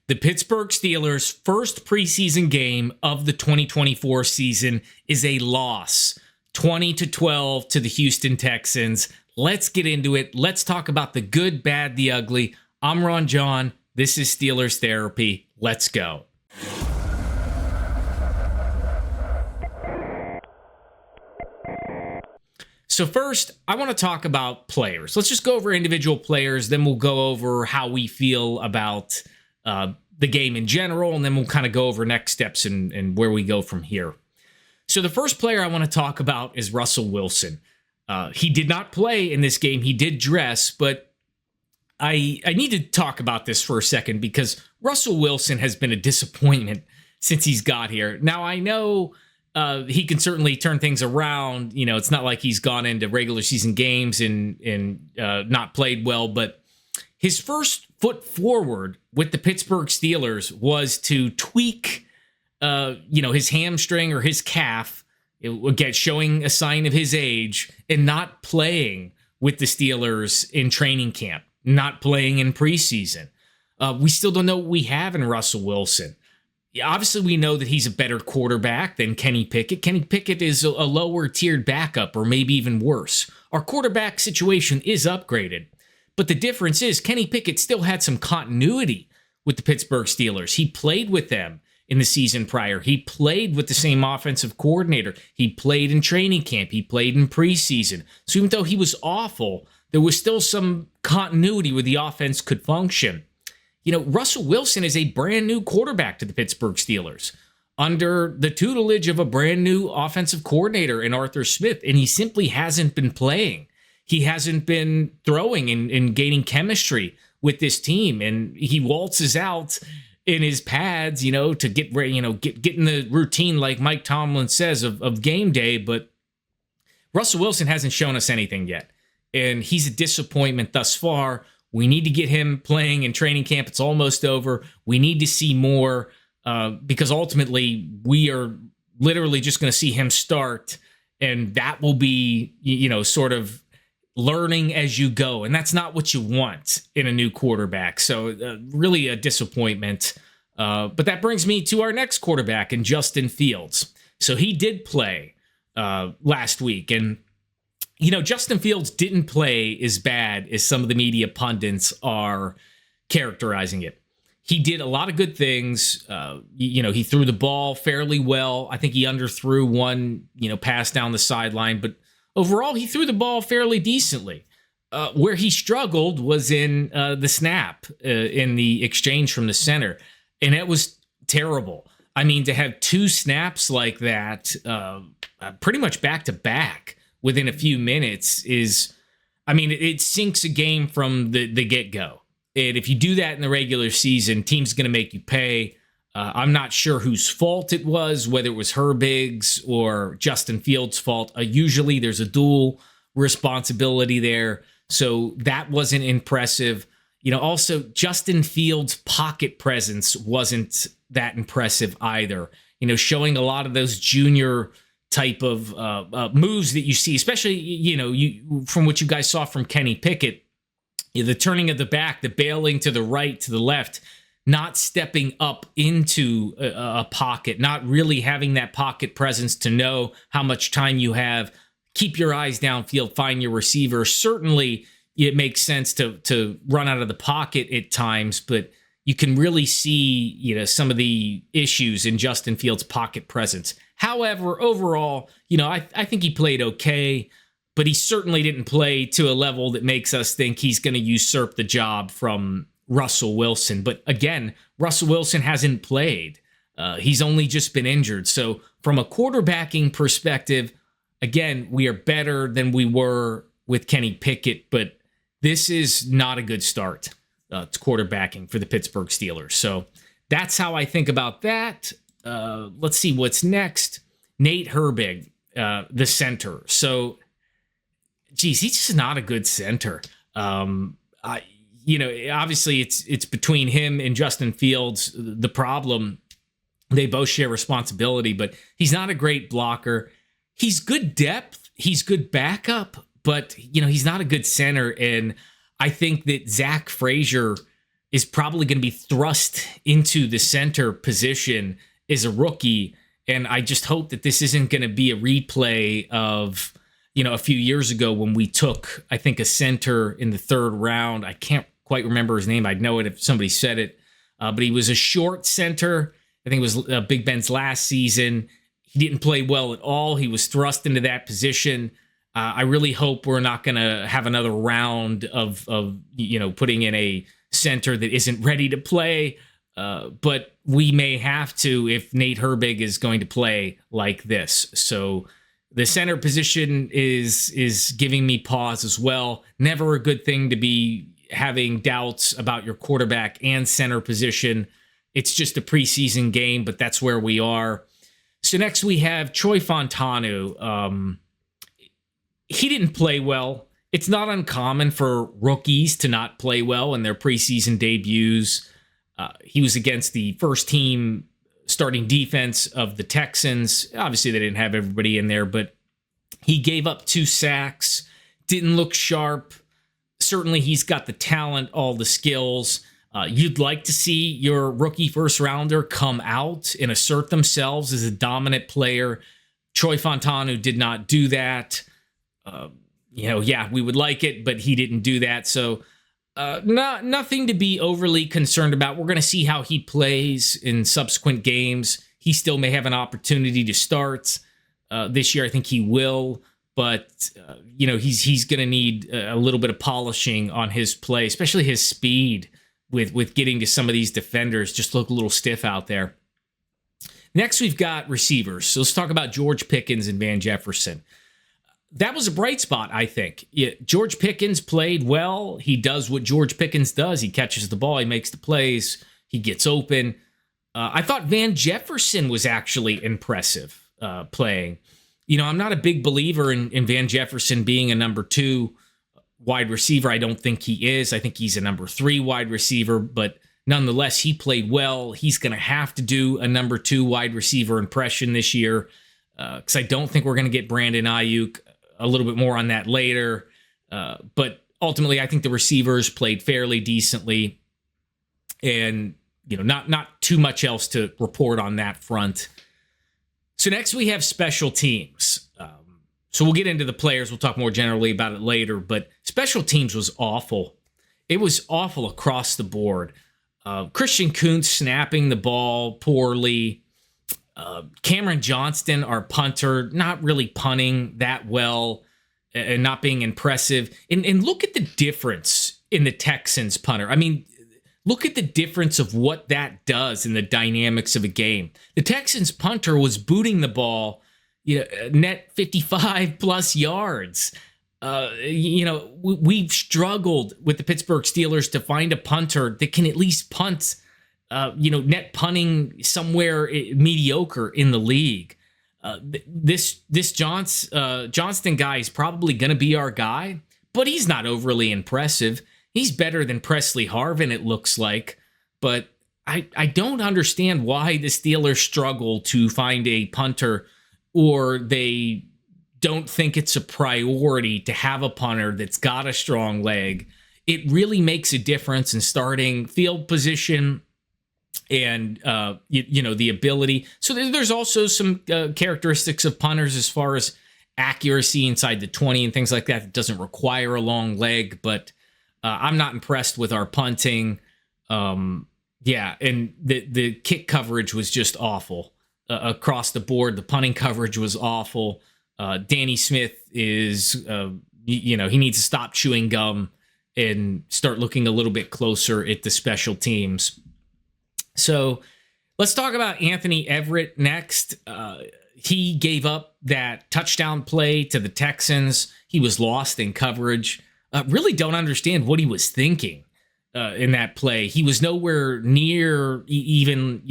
The Pittsburgh Steelers' first preseason game of the 2024 season is a loss, 20-12 to the Houston Texans. Let's get into it. Let's talk about the good, bad, the ugly. I'm Ron John. This is Steelers Therapy. Let's go. So first, I want to talk about players. Let's just go over individual players, then we'll go over how we feel about the game in general, and then we'll kind of go over next steps and where we go from here. So the first player I want to talk about is Russell Wilson. He did not play in this game. He did dress, but I need to talk about this for a second because Russell Wilson has been a disappointment since he's got here. Now, I know he can certainly turn things around. You know, it's not like he's gone into regular season games and not played well, but his first foot forward with the Pittsburgh Steelers was to tweak, his hamstring or his calf, again, showing a sign of his age, and not playing with the Steelers in training camp, not playing in preseason. We still don't know what we have in Russell Wilson. Obviously, we know that he's a better quarterback than Kenny Pickett. Kenny Pickett is a lower-tiered backup, or maybe even worse. Our quarterback situation is upgraded. But the difference is Kenny Pickett still had some continuity with the Pittsburgh Steelers. He played with them in the season prior. He played with the same offensive coordinator. He played in training camp. He played in preseason. So even though he was awful, there was still some continuity where the offense could function. You know, Russell Wilson is a brand new quarterback to the Pittsburgh Steelers under the tutelage of a brand new offensive coordinator in Arthur Smith, and he simply hasn't been playing. He hasn't been throwing and gaining chemistry with this team, and he waltzes out in his pads, to get ready, get in the routine like Mike Tomlin says of game day. But Russell Wilson hasn't shown us anything yet, and he's a disappointment thus far. We need to get him playing in training camp. It's almost over. We need to see more because ultimately we are literally just going to see him start, and that will be, sort of learning as you go, and that's not what you want in a new quarterback. So really a disappointment. But that brings me to our next quarterback in Justin Fields. So he did play last week, and Justin Fields didn't play as bad as some of the media pundits are characterizing it. He did a lot of good things. He threw the ball fairly well. I think he underthrew one, pass down the sideline, but overall, he threw the ball fairly decently. Where he struggled was in the snap, in the exchange from the center. And it was terrible. I mean, to have two snaps like that, pretty much back-to-back within a few minutes it sinks a game from the get-go. And if you do that in the regular season, team's going to make you pay. I'm not sure whose fault it was, whether it was Herbig's or Justin Fields' fault. Usually there's a dual responsibility there. So that wasn't impressive. Also, Justin Fields' pocket presence wasn't that impressive either. Showing a lot of those junior type of moves that you see, especially, from what you guys saw from Kenny Pickett, the turning of the back, the bailing to the right, to the left, not stepping up into a pocket, not really having that pocket presence to know how much time you have, keep your eyes downfield, find your receiver. Certainly, it makes sense to run out of the pocket at times, but you can really see, some of the issues in Justin Fields' pocket presence. However, overall, I think he played okay, but he certainly didn't play to a level that makes us think he's going to usurp the job from Russell Wilson. But again, Russell Wilson hasn't played. He's only just been injured. So from a quarterbacking perspective, again, we are better than we were with Kenny Pickett, but this is not a good start to quarterbacking for the Pittsburgh Steelers. So that's how I think about that. Let's see what's next. Nate Herbig, the center. So, he's just not a good center. Obviously it's between him and Justin Fields. The problem, they both share responsibility, but he's not a great blocker. He's good depth. He's good backup, but he's not a good center. And I think that Zach Frazier is probably going to be thrust into the center position as a rookie. And I just hope that this isn't going to be a replay of, a few years ago when we took, I think, a center in the third round. I can't quite remember his name. I'd know it if somebody said it. But he was a short center. I think it was Big Ben's last season. He didn't play well at all. He was thrust into that position. I really hope we're not going to have another round of putting in a center that isn't ready to play. But we may have to if Nate Herbig is going to play like this. So the center position is giving me pause as well. Never a good thing to be having doubts about your quarterback and center position. It's just a preseason game, but that's where we are. So next we have Troy Fontanu. He didn't play well. It's not uncommon for rookies to not play well in their preseason debuts. He was against the first team starting defense of the Texans. Obviously, they didn't have everybody in there, but he gave up 2 sacks, didn't look sharp. Certainly, he's got the talent, all the skills. You'd like to see your rookie first rounder come out and assert themselves as a dominant player. Troy Fontanu did not do that. We would like it, but he didn't do that. So nothing to be overly concerned about. We're going to see how he plays in subsequent games. He still may have an opportunity to start this year. I think he will, but he's going to need a little bit of polishing on his play, especially his speed with getting to some of these defenders. Just look a little stiff out there. Next, we've got receivers. So let's talk about George Pickens and Van Jefferson. That was a bright spot, I think. George Pickens played well. He does what George Pickens does. He catches the ball. He makes the plays. He gets open. I thought Van Jefferson was actually impressive playing. I'm not a big believer in Van Jefferson being a number 2 wide receiver. I don't think he is. I think he's a number 3 wide receiver, but nonetheless, he played well. He's going to have to do a number 2 wide receiver impression this year because I don't think we're going to get Brandon Ayuk. A little bit more on that later. But ultimately, I think the receivers played fairly decently. And, not too much else to report on that front. So next we have special teams. So we'll get into the players. We'll talk more generally about it later. But special teams was awful. It was awful across the board. Christian Kuntz snapping the ball poorly. Cameron Johnston, our punter, not really punting that well and not being impressive. And look at the difference in the Texans punter. I mean, look at the difference of what that does in the dynamics of a game. The Texans punter was booting the ball, net 55 plus yards. We've struggled with the Pittsburgh Steelers to find a punter that can at least punt net punting somewhere mediocre in the league. This Johnston guy is probably going to be our guy, but he's not overly impressive. He's better than Presley Harvin, it looks like, but I don't understand why the Steelers struggle to find a punter, or they don't think it's a priority to have a punter that's got a strong leg. It really makes a difference in starting field position and the ability. So there's also some characteristics of punters as far as accuracy inside the 20 and things like that. It doesn't require a long leg, but I'm not impressed with our punting. And the kick coverage was just awful across the board. The punting coverage was awful. Danny Smith is, he needs to stop chewing gum and start looking a little bit closer at the special teams. So let's talk about Anthony Everett next. He gave up that touchdown play to the Texans. He was lost in coverage. Really don't understand what he was thinking in that play. He was nowhere near even,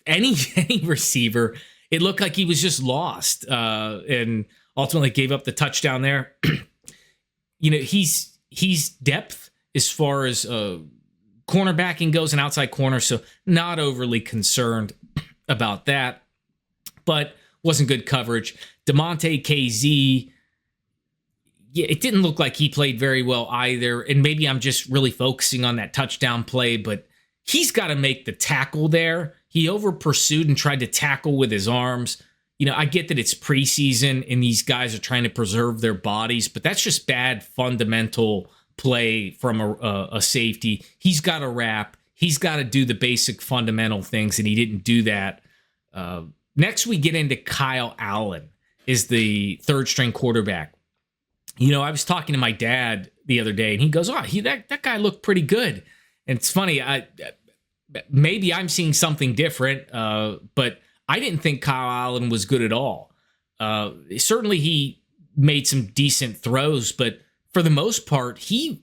any receiver. It looked like he was just lost and ultimately gave up the touchdown there. He's depth as far as cornerbacking goes and outside corner, so not overly concerned about that, but wasn't good coverage. DeMonte KZ, yeah, it didn't look like he played very well either. And maybe I'm just really focusing on that touchdown play, but he's got to make the tackle there. He over pursued and tried to tackle with his arms. I get that it's preseason and these guys are trying to preserve their bodies, but that's just bad fundamental play from a safety. He's got to wrap. He's got to do the basic fundamental things, and he didn't do that. Next, we get into Kyle Allen, is the third string quarterback. I was talking to my dad the other day, and he goes, that guy looked pretty good. And it's funny, maybe I'm seeing something different, but I didn't think Kyle Allen was good at all. Certainly he made some decent throws, but for the most part, he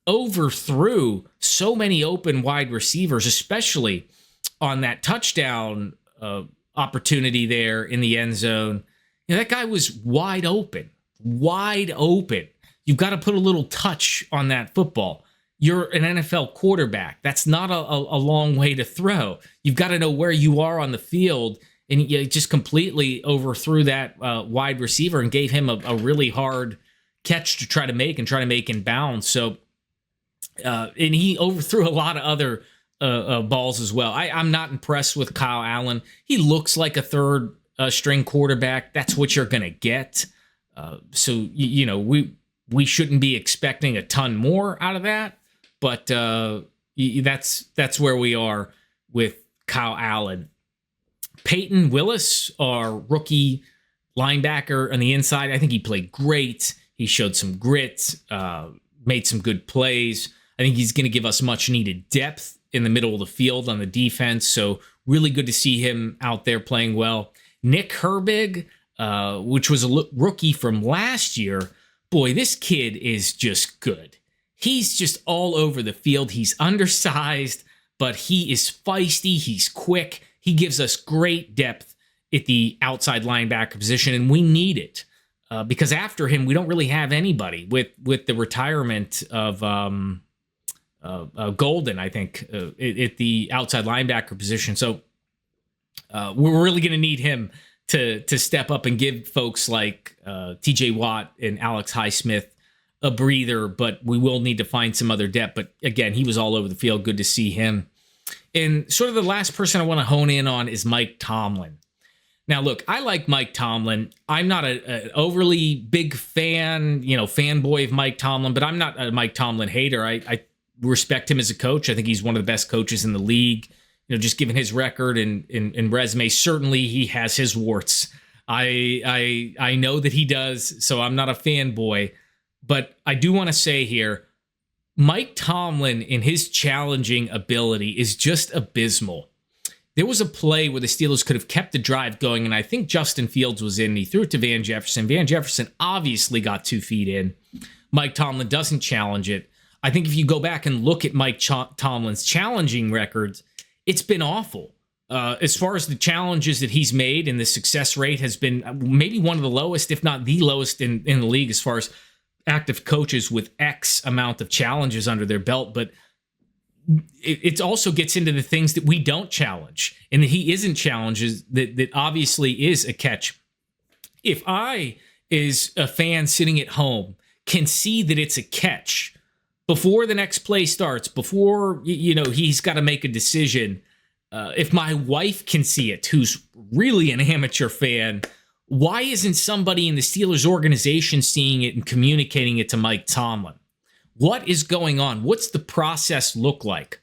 overthrew so many open wide receivers, especially on that touchdown opportunity there in the end zone. That guy was wide open. You've got to put a little touch on that football. You're an NFL quarterback. That's not a long way to throw. You've got to know where you are on the field, and you just completely overthrew that wide receiver and gave him a really hard catch to try to make in bounds. So, and he overthrew a lot of other balls as well. I'm not impressed with Kyle Allen. He looks like a third string quarterback. That's what you're going to get. So, we shouldn't be expecting a ton more out of that. But that's where we are with Kyle Allen. Peyton Willis, our rookie linebacker on the inside, I think he played great. He showed some grit, made some good plays. I think he's going to give us much needed depth in the middle of the field on the defense. So really good to see him out there playing well. Nick Herbig, which was a rookie from last year. Boy, this kid is just good. He's just all over the field. He's undersized, but he is feisty. He's quick. He gives us great depth at the outside linebacker position, and we need it because after him, we don't really have anybody with the retirement of Golden, I think, at the outside linebacker position. So we're really going to need him to step up and give folks like TJ Watt and Alex Highsmith a breather, but we will need to find some other depth. But again, he was all over the field. Good to see him. And sort of the last person I want to hone in on is Mike Tomlin. Now, look, I like Mike Tomlin. I'm not an overly big fan, fanboy of Mike Tomlin, but I'm not a Mike Tomlin hater. I respect him as a coach. I think he's one of the best coaches in the league. Just given his record and resume, certainly he has his warts. I know that he does, so I'm not a fanboy. But I do want to say here, Mike Tomlin in his challenging ability is just abysmal. There was a play where the Steelers could have kept the drive going, and I think Justin Fields was in. He threw it to Van Jefferson. Van Jefferson obviously got 2 feet in. Mike Tomlin doesn't challenge it. I think if you go back and look at Mike Tomlin's challenging records, it's been awful. As far as the challenges that he's made, and the success rate has been maybe one of the lowest, if not the lowest in the league as far as active coaches with X amount of challenges under their belt. But it also gets into the things that we don't challenge, and that he isn't challenges that obviously is a catch. If I, as a fan sitting at home, can see that it's a catch before the next play starts, before he's got to make a decision, if my wife can see it, who's really an amateur fan, why isn't somebody in the Steelers organization seeing it and communicating it to Mike Tomlin? What is going on? What's the process look like?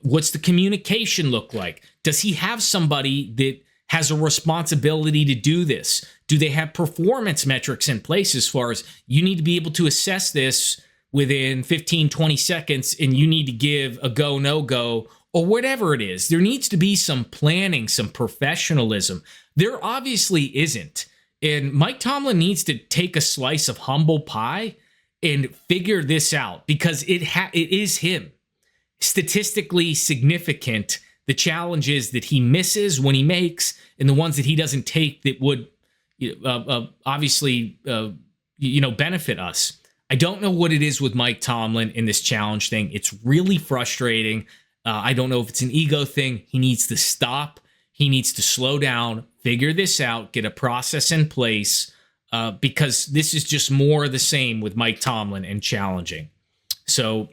What's the communication look like? Does he have somebody that has a responsibility to do this? Do they have performance metrics in place as far as you need to be able to assess this within 15, 20 seconds, and you need to give a go, no go, or whatever it is? There needs to be some planning, some professionalism. There obviously isn't. And Mike Tomlin needs to take a slice of humble pie and figure this out, because it is him. Statistically significant, the challenges that he misses when he makes, and the ones that he doesn't take that would obviously benefit us. I don't know what it is with Mike Tomlin in this challenge thing. It's really frustrating. I don't know if it's an ego thing. He needs to stop. He needs to slow down, figure this out, get a process in place, because this is just more of the same with Mike Tomlin and challenging. So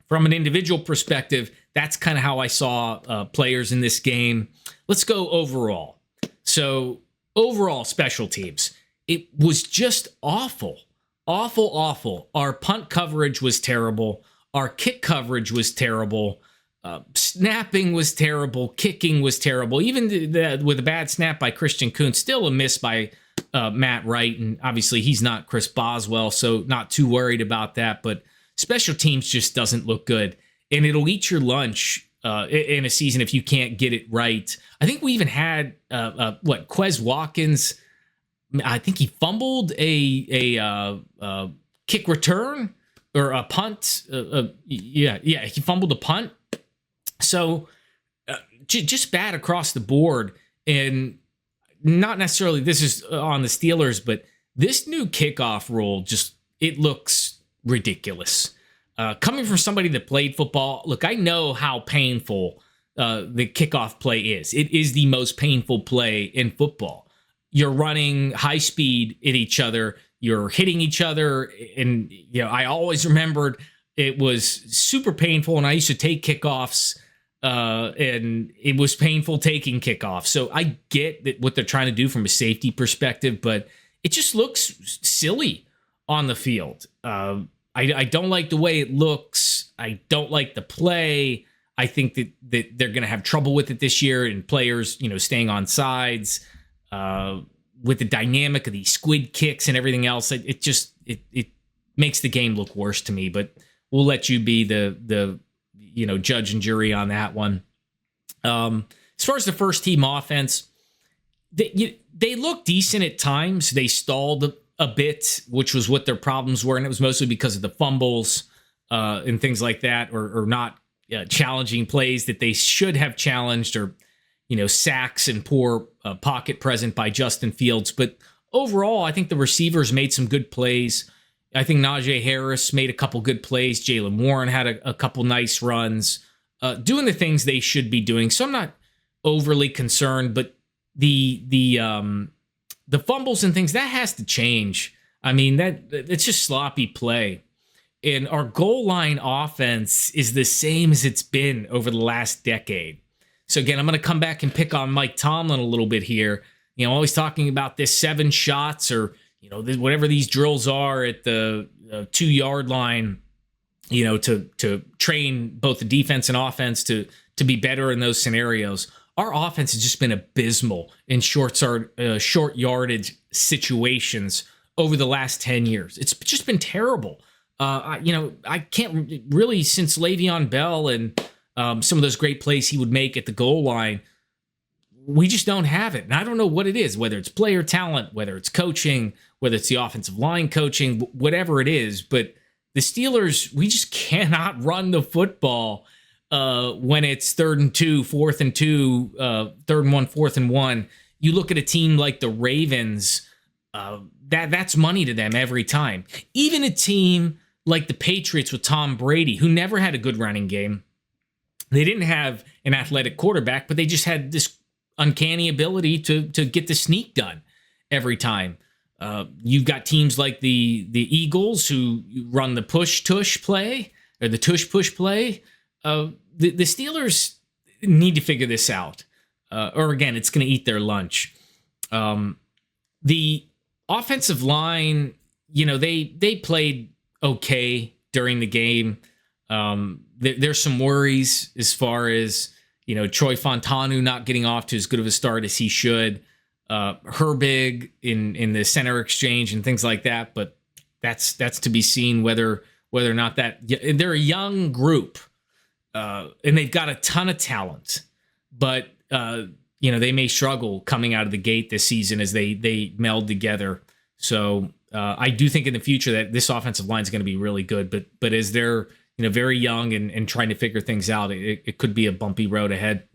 from an individual perspective, that's kind of how I saw players in this game. Let's go overall. So overall special teams, it was just awful. Awful. Our punt coverage was terrible. Our kick coverage was terrible. Snapping was terrible. Kicking was terrible. Even with a bad snap by Christian Kuntz, still a miss by Matt Wright. And obviously he's not Chris Boswell, so not too worried about that. But special teams just doesn't look good. And it'll eat your lunch in a season if you can't get it right. I think we even had, Quez Watkins, I think he fumbled a kick return or a punt. He fumbled a punt. So just bad across the board. And not necessarily this is on the Steelers, but this new kickoff rule it looks ridiculous. Coming from somebody that played football, look, I know how painful the kickoff play is. It is the most painful play in football. You're running high speed at each other. You're hitting each other. And, I always remembered it was super painful. And I used to take kickoffs and it was painful taking kickoffs. So I get what they're trying to do from a safety perspective, but it just looks silly on the field. I don't like the way it looks. I don't like the play. I think that they're going to have trouble with it this year, and players, staying on sides with the dynamic of these squid kicks and everything else. It makes the game look worse to me. But we'll let you be the judge and jury on that one. As far as the first team offense, they look decent at times. They stalled a bit, which was what their problems were, and it was mostly because of the fumbles and things like that, or not challenging plays that they should have challenged, or sacks and poor pocket present by Justin Fields. But overall, I think the receivers made some good plays. I think Najee Harris made a couple good plays. Jaylen Warren had a couple nice runs, doing the things they should be doing. So I'm not overly concerned, but the fumbles and things, that has to change. I mean, it's just sloppy play. And our goal line offense is the same as it's been over the last decade. So again, I'm going to come back and pick on Mike Tomlin a little bit here. Always talking about this 7 shots, or whatever these drills are at the 2-yard line, to train both the defense and offense to be better in those scenarios. Our offense has just been abysmal in short yardage situations over the last 10 years. It's just been terrible. I can't really, since Le'Veon Bell and some of those great plays he would make at the goal line, we just don't have it. And I don't know what it is, whether it's player talent, whether it's coaching, whether it's the offensive line coaching, whatever it is. But the Steelers, we just cannot run the football when it's 3rd and 2, 4th and 2, 3rd and 1, 4th and 1. You look at a team like the Ravens, that's money to them every time. Even a team like the Patriots with Tom Brady, who never had a good running game. They didn't have an athletic quarterback, but they just had this uncanny ability to get the sneak done every time. You've got teams like the Eagles, who run the push-tush play, or the tush-push play. The Steelers need to figure this out. Or again, it's going to eat their lunch. The offensive line, they played okay during the game. There's some worries as far as, Troy Fontanu not getting off to as good of a start as he should. Herbig in the center exchange and things like that. But that's to be seen whether or not that they're a young group. And they've got a ton of talent, but they may struggle coming out of the gate this season as they meld together. So I do think in the future that this offensive line is going to be really good, but as they're very young and trying to figure things out, it could be a bumpy road ahead.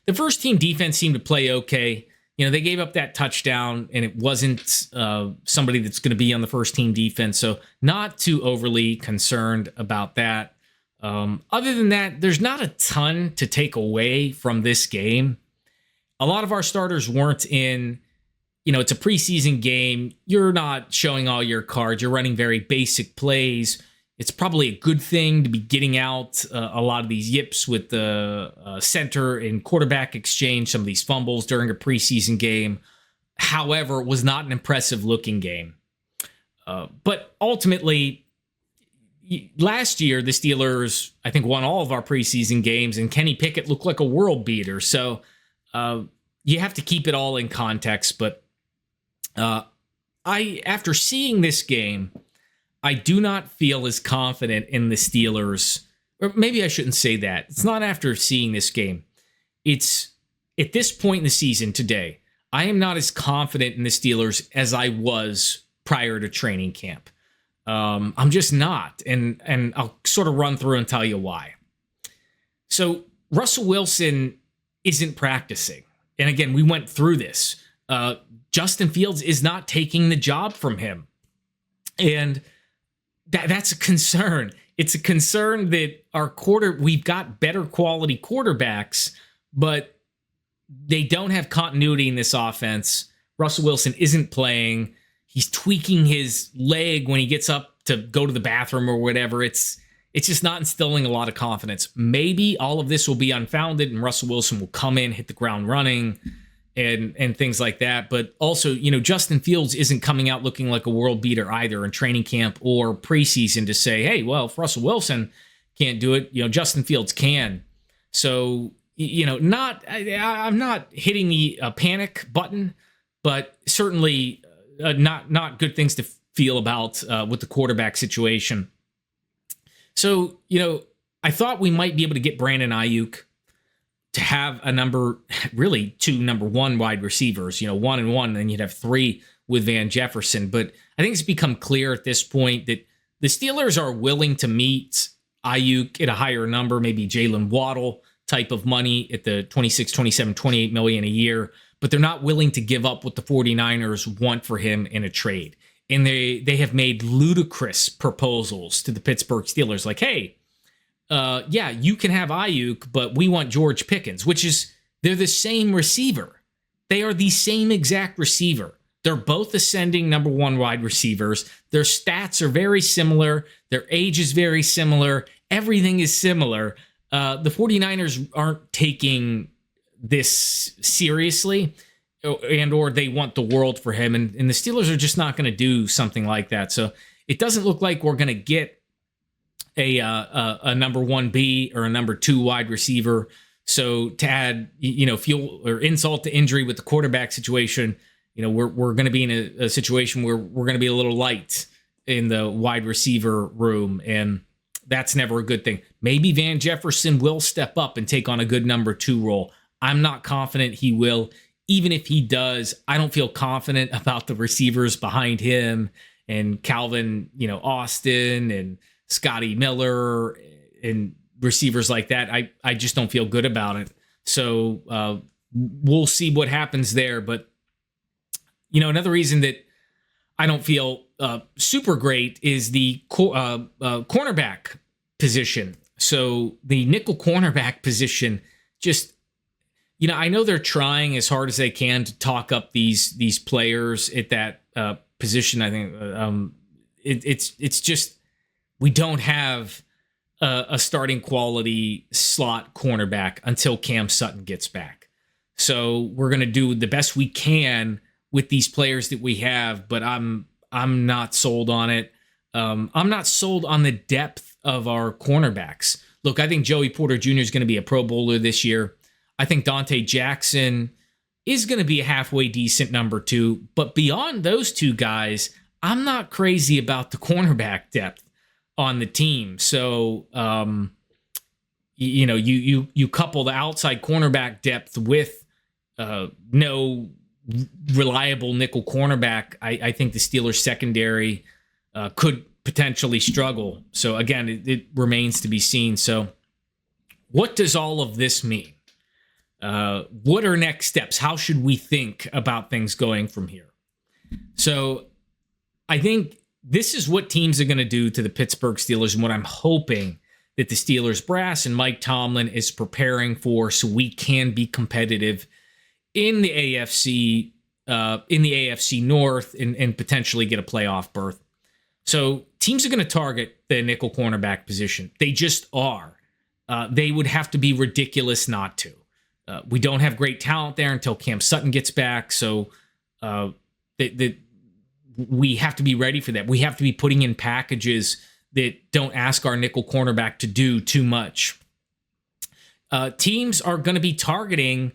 The first team defense seemed to play okay. They gave up that touchdown, and it wasn't somebody that's going to be on the first team defense, so not too overly concerned about that. Other than that, there's not a ton to take away from this game. A lot of our starters weren't in. it's a preseason game. You're not showing all your cards. You're running very basic plays. It's probably a good thing to be getting out a lot of these yips with the center and quarterback exchange, some of these fumbles during a preseason game. However, it was not an impressive looking game. But ultimately, last year, the Steelers, I think, won all of our preseason games, and Kenny Pickett looked like a world beater. So you have to keep it all in context. But after seeing this game, I do not feel as confident in the Steelers. Or maybe I shouldn't say that. It's not after seeing this game. It's at this point in the season today, I am not as confident in the Steelers as I was prior to training camp. I'm just not. And I'll sort of run through and tell you why. So Russell Wilson isn't practicing. And again, we went through this. Justin Fields is not taking the job from him. And that's a concern. It's a concern that we've got better quality quarterbacks, but they don't have continuity in this offense. Russell Wilson isn't playing. He's tweaking his leg when he gets up to go to the bathroom or whatever. It's just not instilling a lot of confidence. Maybe all of this will be unfounded and Russell Wilson will come in, hit the ground running, and things like that. But also, Justin Fields isn't coming out looking like a world beater either in training camp or preseason to say, hey, well, if Russell Wilson can't do it, Justin Fields can. So, I'm not hitting the panic button, but certainly not good things to feel about with the quarterback situation. So, I thought we might be able to get Brandon Ayuk to have two number one wide receivers, 1 and 1, and then you'd have 3 with Van Jefferson. But I think it's become clear at this point that the Steelers are willing to meet Ayuk at a higher number, maybe Jalen Waddle type of money at the 26, 27, 28 million a year, but they're not willing to give up what the 49ers want for him in a trade. And they have made ludicrous proposals to the Pittsburgh Steelers like, hey, you can have Ayuk, but we want George Pickens, they're the same receiver. They are the same exact receiver. They're both ascending number 1 wide receivers. Their stats are very similar. Their age is very similar. Everything is similar. The 49ers aren't taking this seriously, or they want the world for him. And the Steelers are just not going to do something like that. So it doesn't look like we're going to get a number 1B or a number 2 wide receiver. So to add, fuel or insult to injury with the quarterback situation, we're going to be in a situation where we're going to be a little light in the wide receiver room, and that's never a good thing. Maybe Van Jefferson will step up and take on a good number 2 role. I'm not confident he will. Even if he does, I don't feel confident about the receivers behind him and Calvin, Austin and Scotty Miller and receivers like that. I just don't feel good about it. So we'll see what happens there. But, another reason that I don't feel super great is the cornerback position. So the nickel cornerback position, just, I know they're trying as hard as they can to talk up these players at that position. I think it's just, we don't have a starting quality slot cornerback until Cam Sutton gets back. So we're going to do the best we can with these players that we have, but I'm not sold on it. I'm not sold on the depth of our cornerbacks. Look, I think Joey Porter Jr. is going to be a Pro Bowler this year. I think Dante Jackson is going to be a halfway decent number 2. But beyond those 2 guys, I'm not crazy about the cornerback depth on the team. So, you couple the outside cornerback depth with no reliable nickel cornerback. I think the Steelers secondary could potentially struggle. So again, it remains to be seen. So what does all of this mean? What are next steps? How should we think about things going from here? So I think this is what teams are going to do to the Pittsburgh Steelers, and what I'm hoping that the Steelers brass and Mike Tomlin is preparing for, so we can be competitive in the AFC in the AFC North and potentially get a playoff berth. So teams are going to target the nickel cornerback position. They just are. They would have to be ridiculous not to. We don't have great talent there until Cam Sutton gets back. So we have to be ready for that. We have to be putting in packages that don't ask our nickel cornerback to do too much. Teams are going to be targeting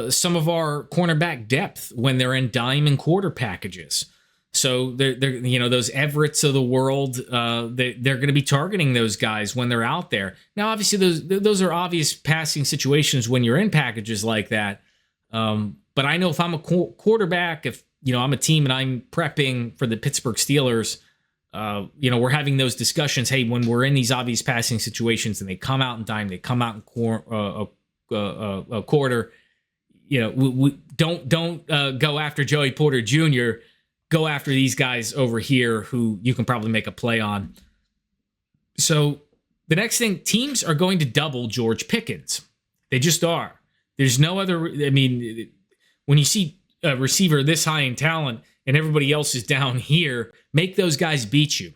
some of our cornerback depth when they're in dime and quarter packages. So they're those Everetts of the world, they're going to be targeting those guys when they're out there. Now, obviously, those are obvious passing situations when you're in packages like that. But I know if I'm a quarterback, if I'm a team and I'm prepping for the Pittsburgh Steelers, we're having those discussions. Hey, when we're in these obvious passing situations and they come out in dime, they come out in a quarter. We don't go after Joey Porter Jr. Go after these guys over here who you can probably make a play on. So the next thing, teams are going to double George Pickens. They just are. There's no other. I mean, when you see a receiver this high in talent and everybody else is down here, make those guys beat you.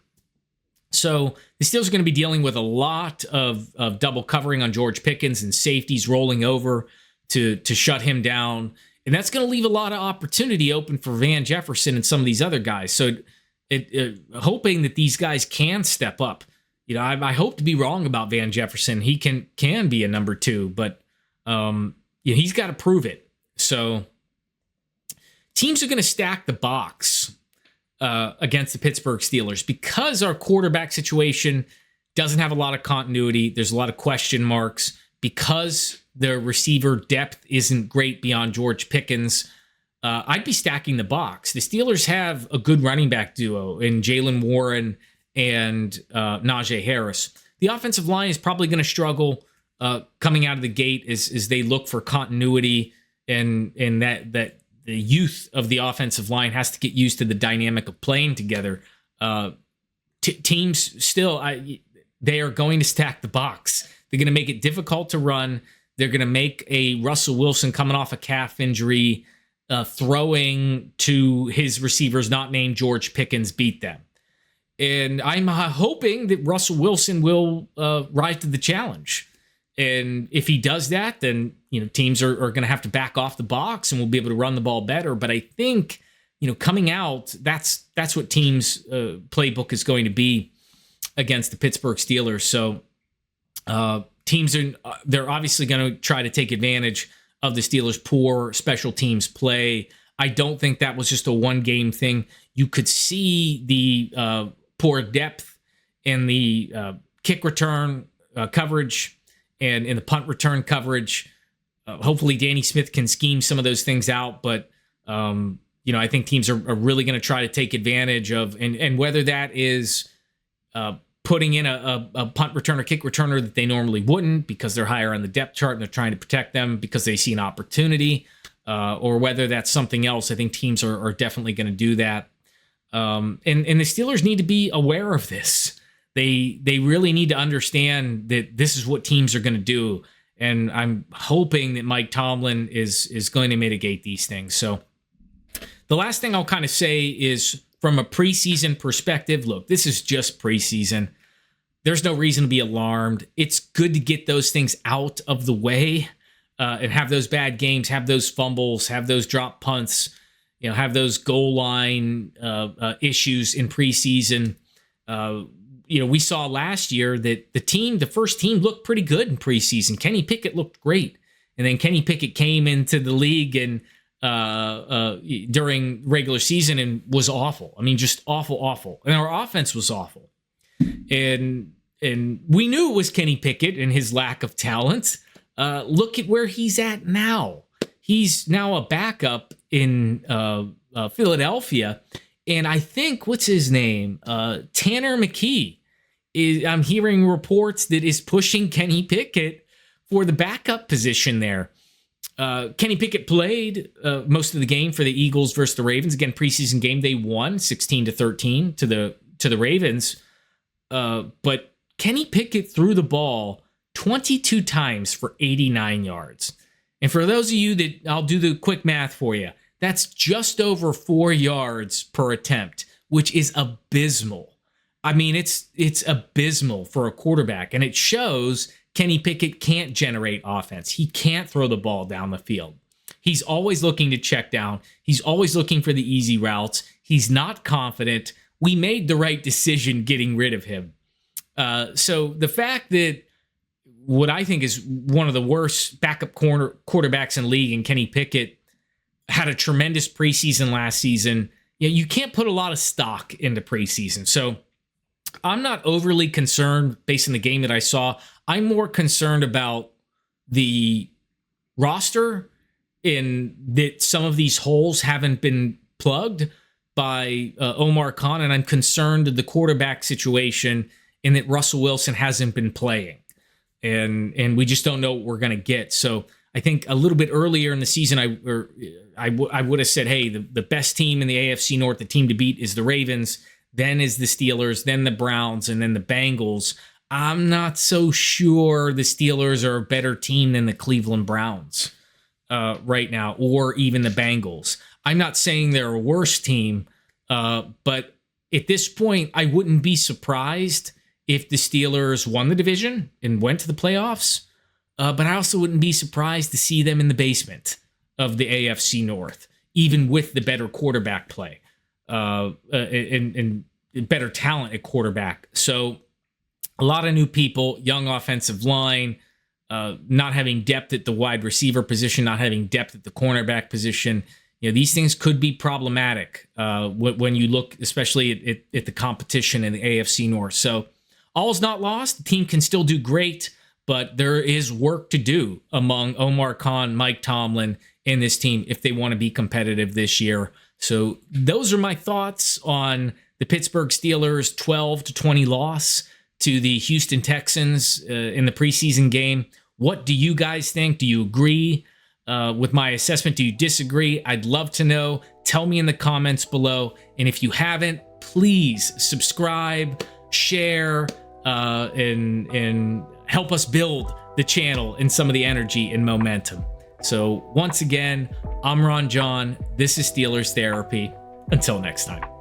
So the Steelers are going to be dealing with a lot of double covering on George Pickens and safeties rolling over to shut him down. And that's going to leave a lot of opportunity open for Van Jefferson and some of these other guys. So hoping that these guys can step up. I hope to be wrong about Van Jefferson. He can be a number 2, but he's got to prove it. So teams are going to stack the box against the Pittsburgh Steelers because our quarterback situation doesn't have a lot of continuity. There's a lot of question marks because the receiver depth isn't great beyond George Pickens. I'd be stacking the box. The Steelers have a good running back duo in Jaylen Warren and Najee Harris. The offensive line is probably going to struggle coming out of the gate as they look for continuity and that the youth of the offensive line has to get used to the dynamic of playing together. Teams still, they are going to stack the box. They're going to make it difficult to run. They're going to make a Russell Wilson coming off a calf injury, throwing to his receivers not named George Pickens beat them. And I'm hoping that Russell Wilson will rise to the challenge. And if he does that, then teams are going to have to back off the box and we'll be able to run the ball better. But I think coming out, that's what teams' playbook is going to be against the Pittsburgh Steelers. So teams they're obviously going to try to take advantage of the Steelers' poor special teams play. I don't think that was just a one-game thing. You could see the poor depth in the kick return coverage and in the punt return coverage. Hopefully Danny Smith can scheme some of those things out, but I think teams are really going to try to take advantage of, and whether that is putting in a punt returner, kick returner that they normally wouldn't because they're higher on the depth chart and they're trying to protect them because they see an opportunity, or whether that's something else. I think teams are definitely going to do that. And the Steelers need to be aware of this. They really need to understand that this is what teams are going to do. And I'm hoping that Mike Tomlin is going to mitigate these things. So the last thing I'll kind of say is, from a preseason perspective, look, this is just preseason. There's no reason to be alarmed. It's good to get those things out of the way and have those bad games, have those fumbles, have those drop punts, have those goal line issues in preseason. We saw last year that the first team looked pretty good in preseason. Kenny Pickett looked great. And then Kenny Pickett came into the league and during regular season and was awful. I mean, just awful. And our offense was awful. And we knew it was Kenny Pickett and his lack of talent. Look at where he's at now. He's now a backup in Philadelphia. And I think, what's his name? Tanner McKee. I'm hearing reports that is pushing Kenny Pickett for the backup position there. Kenny Pickett played most of the game for the Eagles versus the Ravens. Again, preseason game, they won 16-13 to the Ravens. But Kenny Pickett threw the ball 22 times for 89 yards. And for those of you that, I'll do the quick math for you, That's just over 4 yards per attempt, which is abysmal. I mean, it's abysmal for a quarterback, and it shows Kenny Pickett can't generate offense. He can't throw the ball down the field. He's always looking to check down. He's always looking for the easy routes. He's not confident. We made the right decision getting rid of him. So the fact that what I think is one of the worst backup quarterbacks in the league, and Kenny Pickett had a tremendous preseason last season, you can't put a lot of stock into preseason. So I'm not overly concerned based on the game that I saw. I'm more concerned about the roster, in that some of these holes haven't been plugged by Omar Khan, and I'm concerned of the quarterback situation in that Russell Wilson hasn't been playing, and we just don't know what we're going to get. So I think a little bit earlier in the season, I would have said, hey, the best team in the AFC North, the team to beat is the Ravens, then is the Steelers, then the Browns, and then the Bengals. I'm not so sure the Steelers are a better team than the Cleveland Browns right now, or even the Bengals. I'm not saying they're a worse team, but at this point, I wouldn't be surprised if the Steelers won the division and went to the playoffs. But I also wouldn't be surprised to see them in the basement of the AFC North, even with the better quarterback play and better talent at quarterback. So a lot of new people, young offensive line, not having depth at the wide receiver position, not having depth at the cornerback position. These things could be problematic when you look, especially at the competition in the AFC North. So all's not lost. The team can still do great, but there is work to do among Omar Khan, Mike Tomlin, and this team if they want to be competitive this year. So those are my thoughts on the Pittsburgh Steelers' 12-20 loss to the Houston Texans in the preseason game. What do you guys think? Do you agree with my assessment? Do you disagree? I'd love to know. Tell me in the comments below. And if you haven't, please subscribe, share, and help us build the channel and some of the energy and momentum. So once again, I'm Ron John. This is Steelers Therapy. Until next time.